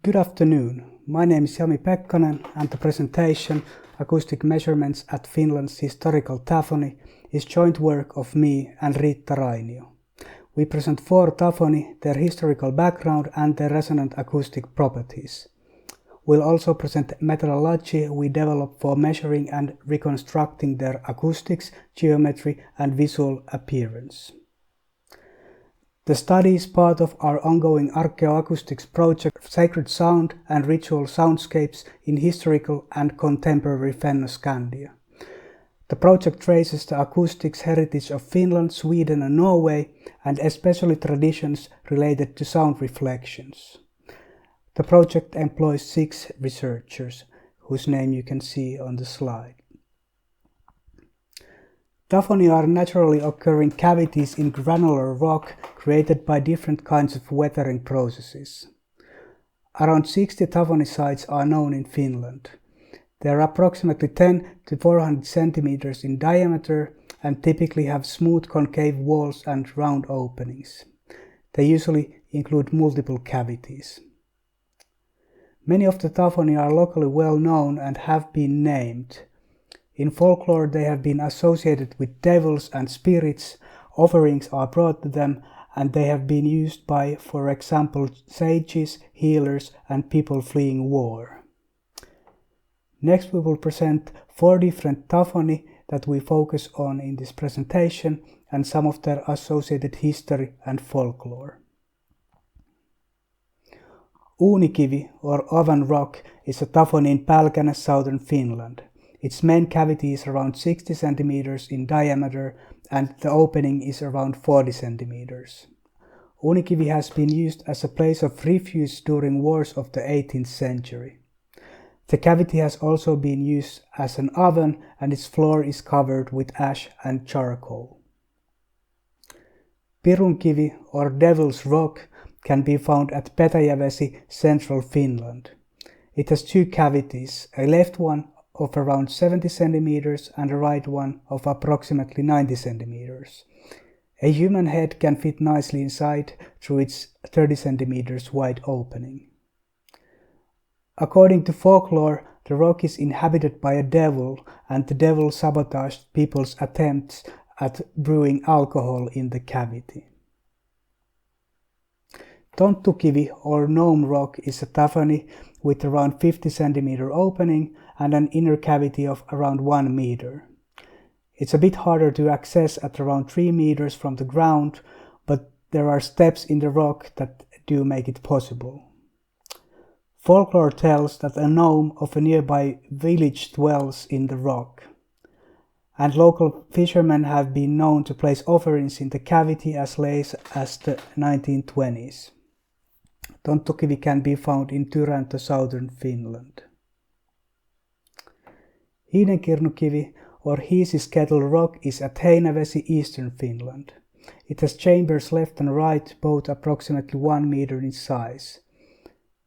Good afternoon. My name is Jami Pekkanen, and the presentation Acoustic Measurements at Finland's Historical TAFONI is joint work of me and Riitta Rainio. We present 4 TAFONI, their historical background and their resonant acoustic properties. We'll also present methodology we developed for measuring and reconstructing their acoustics, geometry and visual appearance. The study is part of our ongoing archaeoacoustics project Sacred Sound and Ritual Soundscapes in Historical and Contemporary Fennoscandia. The project traces the acoustics heritage of Finland, Sweden and Norway, and especially traditions related to sound reflections. The project employs 6 researchers, whose name you can see on the slide. TAFONI are naturally occurring cavities in granular rock created by different kinds of weathering processes. Around 60 TAFONI sites are known in Finland. They are approximately 10 to 400 centimeters in diameter and typically have smooth concave walls and round openings. They usually include multiple cavities. Many of the TAFONI are locally well known and have been named. In folklore they have been associated with devils and spirits, offerings are brought to them, and they have been used by, for example, sages, healers and people fleeing war. Next we will present 4 different TAFONI that we focus on in this presentation and some of their associated history and folklore. Uunikivi or oven rock is a TAFONI in Pekkanen, southern Finland. Its main cavity is around 60 centimeters in diameter and the opening is around 40 centimeters. Uunikivi has been used as a place of refuge during wars of the 18th century. The cavity has also been used as an oven and its floor is covered with ash and charcoal. Pirunkivi or Devil's Rock can be found at Petäjävesi, central Finland. It has 2 cavities, a left one of around 70 centimeters and a right one of approximately 90 centimeters. A human head can fit nicely inside through its 30 centimeters wide opening. According to folklore, the rock is inhabited by a devil and the devil sabotaged people's attempts at brewing alcohol in the cavity. Tonttukivi or Gnome Rock is a TAFONI with around 50 centimeter opening and an inner cavity of around 1 meter. It's a bit harder to access at around 3 meters from the ground, but there are steps in the rock that do make it possible. Folklore tells that a gnome of a nearby village dwells in the rock, and local fishermen have been known to place offerings in the cavity as late as the 1920s. Tonttukivi can be found in Tyrantö, southern Finland. Hiidenkirnukivi or Hiisiskettle Rock is at Heinävesi, eastern Finland. It has chambers left and right, both approximately 1 meter in size.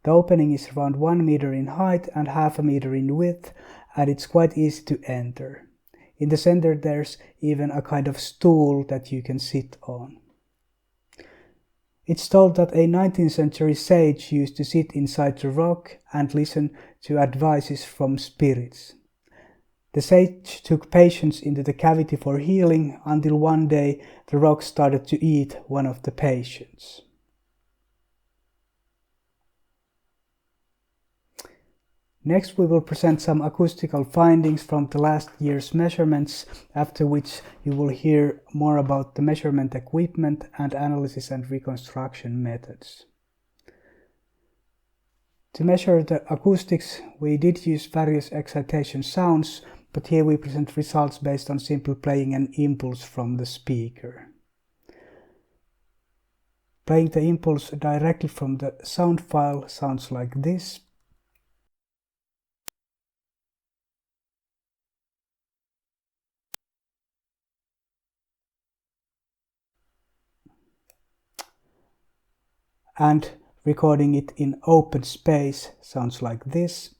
The opening is around 1 meter in height and half a meter in width, and it's quite easy to enter. In the center there's even a kind of stool that you can sit on. It's told that a 19th century sage used to sit inside the rock and listen to advices from spirits. The sage took patients into the cavity for healing until one day the rock started to eat one of the patients. Next we will present some acoustical findings from the last year's measurements, after which you will hear more about the measurement equipment and analysis and reconstruction methods. To measure the acoustics, we did use various excitation sounds, but here we present results based on simply playing an impulse from the speaker. Playing the impulse directly from the sound file sounds like this. And recording it in open space sounds like this.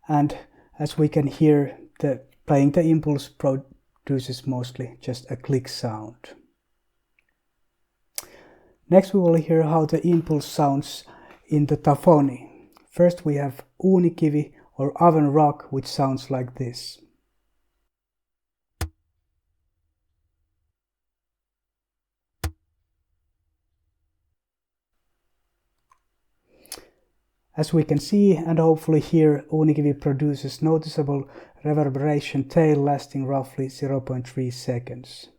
And as we can hear, the Playing the impulse produces mostly just a click sound. Next we will hear how the impulse sounds in the TAFONI. First we have uunikivi or oven rock, which sounds like this. As we can see and hopefully hear, uunikivi produces noticeable reverberation tail lasting roughly 0.3 seconds.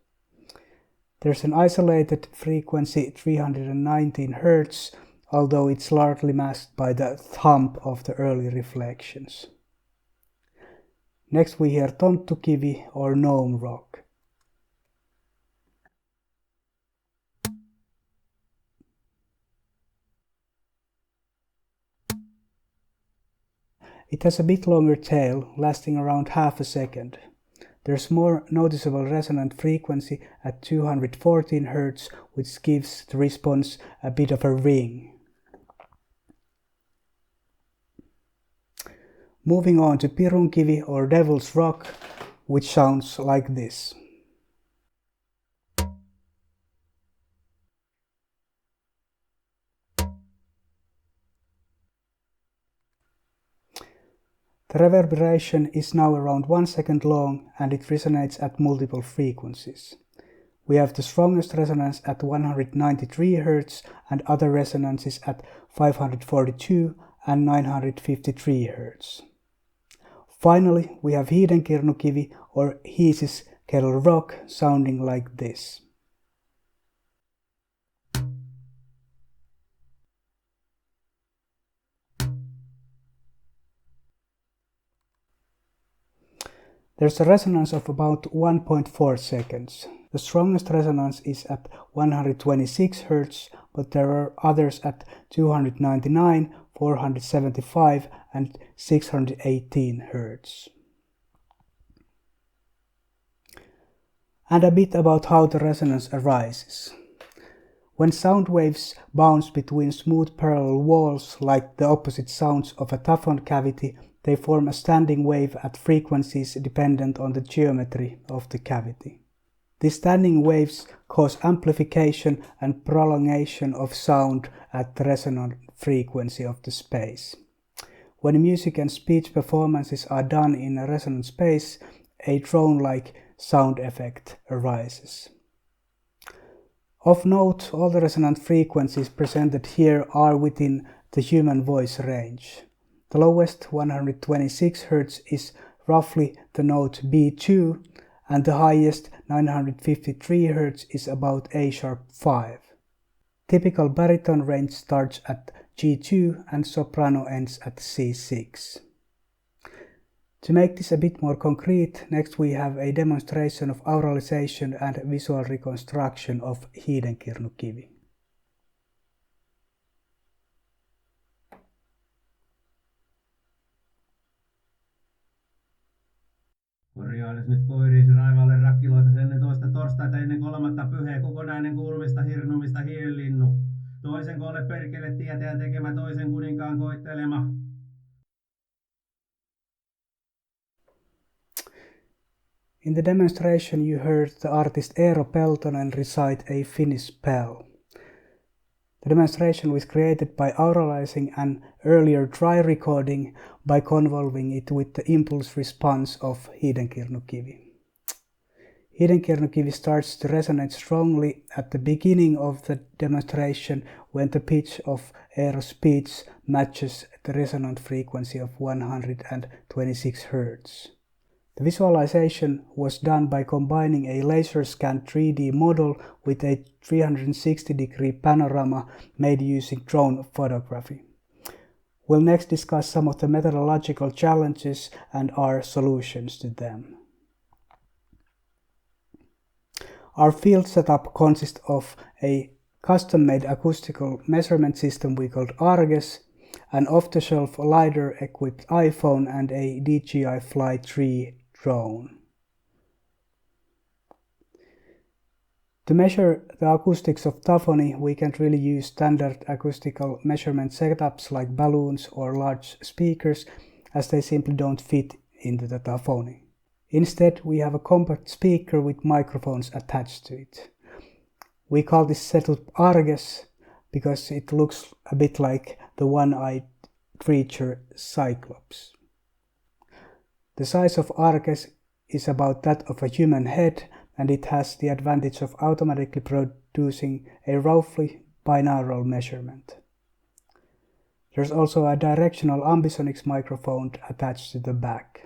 There's an isolated frequency 319 Hz, although it's largely masked by the thump of the early reflections. Next we hear tonttukivi or gnome rock. It has a bit longer tail, lasting around half a second. There's more noticeable resonant frequency at 214 Hz, which gives the response a bit of a ring. Moving on to pirunkivi or devil's rock, which sounds like this. The reverberation is now around 1 second long and it resonates at multiple frequencies. We have the strongest resonance at 193 Hz and other resonances at 542 and 953 Hz. Finally, we have hiidenkirnukivi or hiisiskellon rock sounding like this. There's a resonance of about 1.4 seconds. The strongest resonance is at 126 Hz, but there are others at 299, 475 and 618 Hz. And a bit about how the resonance arises. When sound waves bounce between smooth parallel walls, like the opposite sounds of a taphon cavity, they form a standing wave at frequencies dependent on the geometry of the cavity. These standing waves cause amplification and prolongation of sound at the resonant frequency of the space. When music and speech performances are done in a resonant space, a drone-like sound effect arises. Of note, all the resonant frequencies presented here are within the human voice range. The lowest 126 Hz is roughly the note B2 and the highest 953 Hz is about A-sharp 5. Typical baritone range starts at G2 and soprano ends at C6. To make this a bit more concrete, next we have a demonstration of auralization and visual reconstruction of hiidenkirnukivi. Korjailes nyt koiriisi raivaalle rakkiloita ennen toista torstaita ennen kolmatta pyhää kokonainen kuulumista hirnumista hiililinnu. Toisen koolle perkele tietäjän tekemä toisen kuninkaan koittelema. In the demonstration you heard the artist Eero Peltonen recite a Finnish spell. The demonstration was created by auralizing an earlier dry recording by convolving it with the impulse response of hiidenkirnukivi. Hiidenkirnukivi starts to resonate strongly at the beginning of the demonstration when the pitch of Eero's speech matches the resonant frequency of 126 Hz. The visualization was done by combining a laser-scanned 3D model with a 360-degree panorama made using drone photography. We'll next discuss some of the methodological challenges and our solutions to them. Our field setup consists of a custom-made acoustical measurement system we called Arges, an off-the-shelf LiDAR-equipped iPhone and a DJI Fly 3 drone. To measure the acoustics of TAFONI, we can't really use standard acoustical measurement setups like balloons or large speakers, as they simply don't fit into the TAFONI. Instead, we have a compact speaker with microphones attached to it. We call this setup Arges because it looks a bit like the one-eyed creature Cyclops. The size of Arges is about that of a human head, and it has the advantage of automatically producing a roughly binaural measurement. There's also a directional ambisonics microphone attached to the back.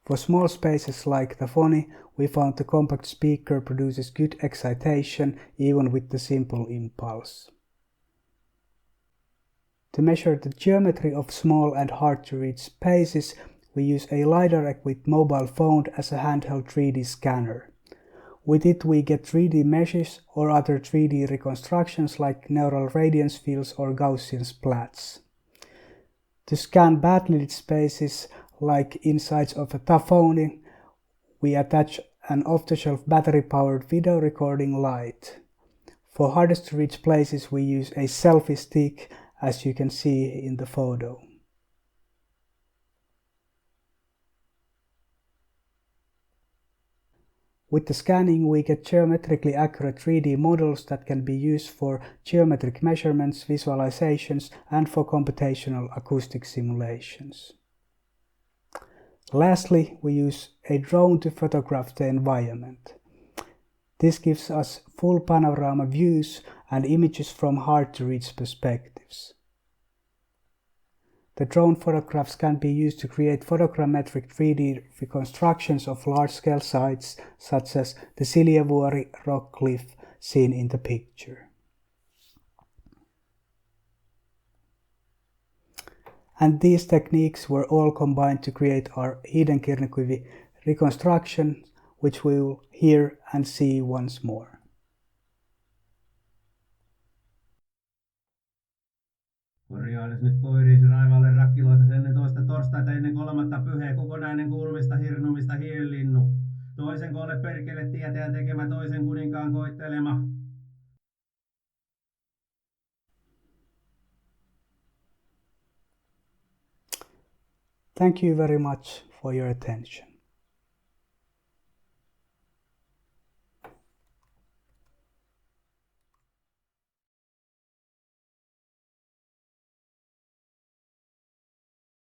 For small spaces like TAFONI, we found the compact speaker produces good excitation even with the simple impulse. To measure the geometry of small and hard-to-reach spaces, we use a LiDAR-equipped mobile phone as a handheld 3D scanner. With it we get 3D meshes or other 3D reconstructions like neural radiance fields or Gaussian splats. To scan badly lit spaces like insides of a TAFONI, we attach an off-the-shelf battery-powered video recording light. For hardest to reach places we use a selfie stick, as you can see in the photo. With the scanning we get geometrically accurate 3D models that can be used for geometric measurements, visualizations, and for computational acoustic simulations. Lastly, we use a drone to photograph the environment. This gives us full panorama views and images from hard-to-reach perspectives. The drone photographs can be used to create photogrammetric 3D reconstructions of large-scale sites, such as the Siljavuori rock cliff seen in the picture. And these techniques were all combined to create our Hiidenkirnekuvi reconstruction, which we will hear and see once more. Korjailes nyt koiriisi raivaalle rakkiloita ennen toista torstaita ennen kolmatta pyhää kokonainen kuulumista hirnumista hienlinnu. Toisen koolle perkele tietää tekemä toisen kuninkaan koittelema. Thank you very much for your attention.